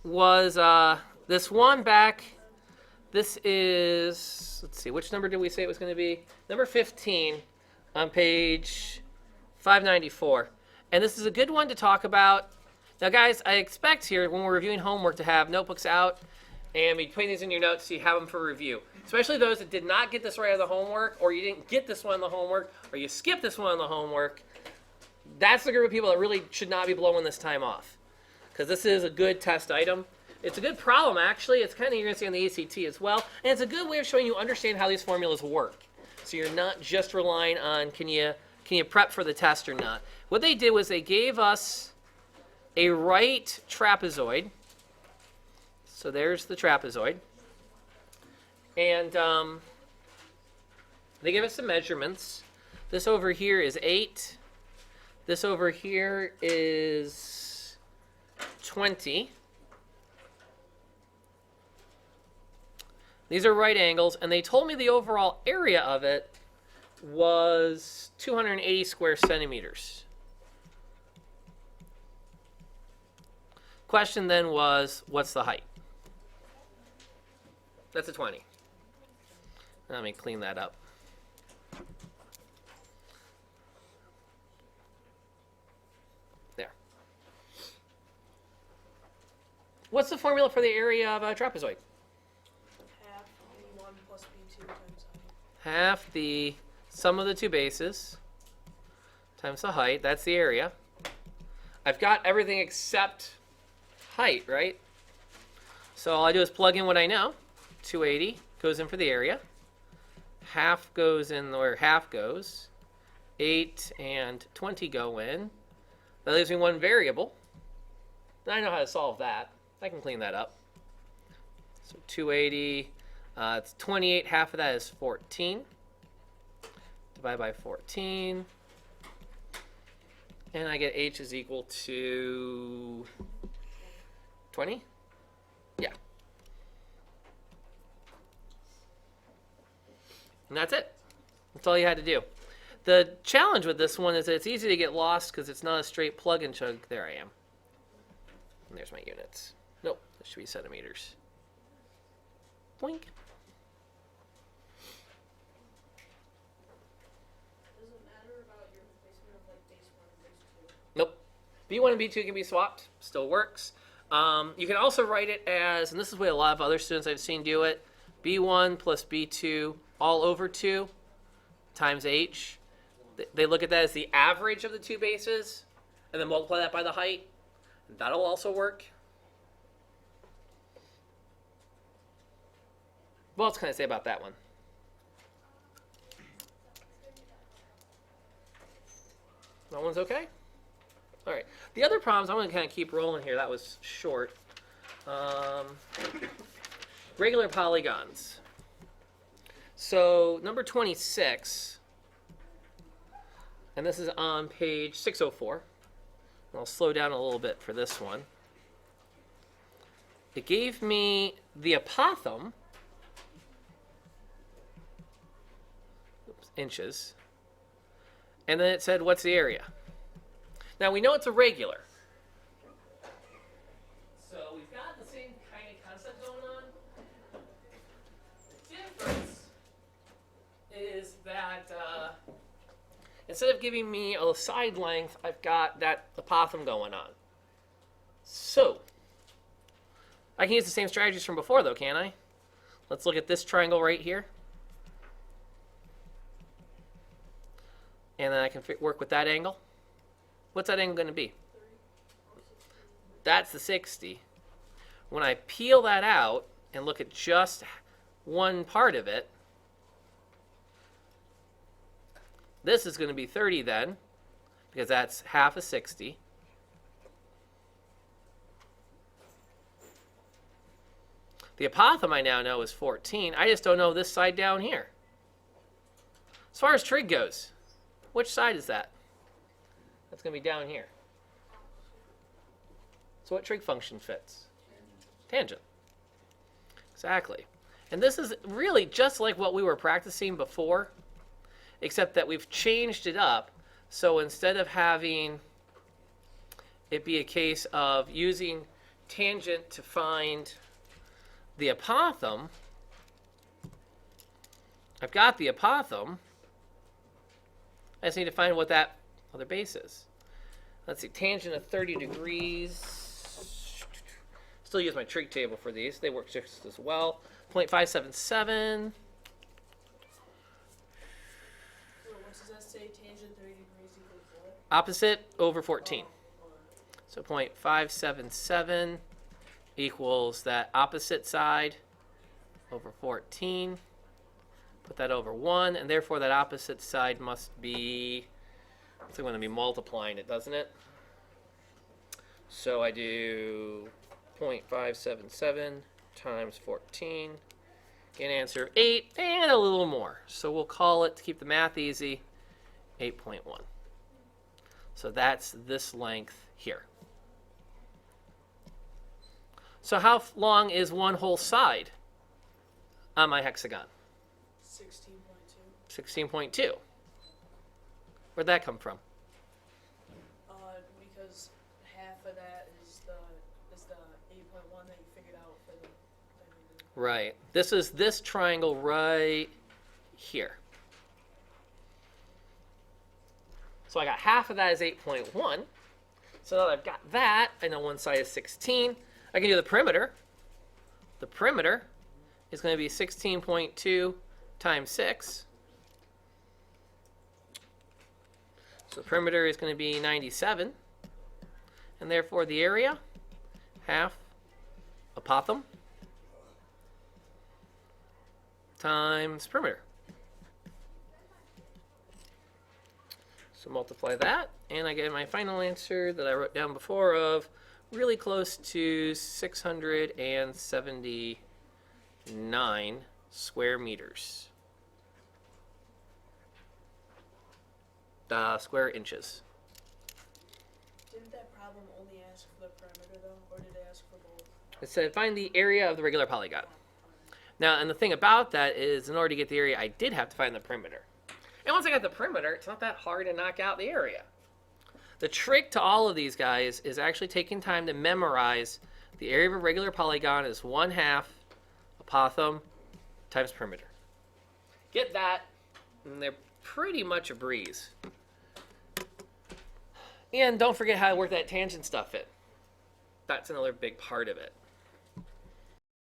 was this one back. This is, let's see, which number did we say it was going to be? Number 15 on page 594. And this is a good one to talk about. Now, guys, I expect here when we're reviewing homework to have notebooks out and be putting these in your notes so you have them for review. Especially those that did not get this right on the homework, or you didn't get this one on the homework, or you skipped this one on the homework. That's the group of people that really should not be blowing this time off, because this is a good test item. It's a good problem, actually. It's kind of you're going to see on the ACT as well. And it's a good way of showing you understand how these formulas work. So you're not just relying on can you prep for the test or not. What they did was they gave us a right trapezoid. So there's the trapezoid. And they gave us some measurements. This over here is 8. This over here is 20. These are right angles, and they told me the overall area of it was 280 square centimeters. Question then was, what's the height? That's a 20. Let me clean that up. There. What's the formula for the area of a trapezoid? Half B1 plus B2 times height. Half the sum of the two bases times the height. That's the area. I've got everything except height, right? So all I do is plug in what I know. 280 goes in for the area. Half goes in where half goes. 8 and 20 go in. That leaves me one variable. I know how to solve that. I can clean that up. So 280, it's 28. Half of that is 14. Divide by 14. And I get h is equal to 20? Yeah. And that's it. That's all you had to do. The challenge with this one is that it's easy to get lost because it's not a straight plug and chug. There I am. And there's my units. Nope, that should be centimeters. Blink. Does it matter about your replacement of like base 1 and base 2? Nope. B1 and B2 can be swapped. Still works. You can also write it as, and this is the way a lot of other students I've seen do it, B1 plus B2 all over 2 times h. They look at that as the average of the two bases and then multiply that by the height. That'll also work. What else can I say about that one? That one's okay? All right. The other problems, I'm going to kind of keep rolling here. That was short. Regular polygons. So number 26, and this is on page 604. I'll slow down a little bit for this one. It gave me the apothem, inches, and then it said, what's the area? Now, we know it's a regular. So we've got the same kind of concept going on. The difference is that instead of giving me a side length, I've got that apothem going on. So I can use the same strategies from before, though, can't I? Let's look at this triangle right here. And then I can work with that angle. What's that angle going to be? That's the 60. When I peel that out and look at just one part of it, this is going to be 30 then, because that's half of 60. The apothem I now know is 14. I just don't know this side down here. As far as trig goes, which side is that? That's going to be down here. So what trig function fits? Tangent. Exactly. And this is really just like what we were practicing before, except that we've changed it up. So instead of having it be a case of using tangent to find the apothem. I've got the apothem. I just need to find what that other base is. Let's see, tangent of 30 degrees. Still use my trig table for these. They work just as well. 0.577. What does that say? Tangent 30 degrees equals what? Opposite over 14. So 0.577 equals that opposite side over 14. Put that over 1, and therefore that opposite side must be, it's going to be multiplying it, doesn't it? So I do 0.577 times 14. Get an answer of 8 and a little more. So we'll call it, to keep the math easy, 8.1. So that's this length here. So how long is one whole side on my hexagon? 16.2. 16.2. Where'd that come from? Because half of that is the 8.1 that you figured out for the. Right. This is this triangle right here. So I got half of that is 8.1. So now that I've got that, I know one side is 16. I can do the perimeter. The perimeter is going to be 16.2 times 6. So the perimeter is going to be 97. And therefore the area, half apothem times perimeter. So multiply that, and I get my final answer that I wrote down before of really close to 679 square meters. Square inches. Didn't that problem only ask for the perimeter though, or did it ask for both? It said find the area of the regular polygon. Now, and the thing about that is, in order to get the area, I did have to find the perimeter. And once I got the perimeter, it's not that hard to knock out the area. The trick to all of these guys is actually taking time to memorize the area of a regular polygon is 1/2 apothem times perimeter. Get that, and they're pretty much a breeze. And don't forget how to work that tangent stuff in. That's another big part of it.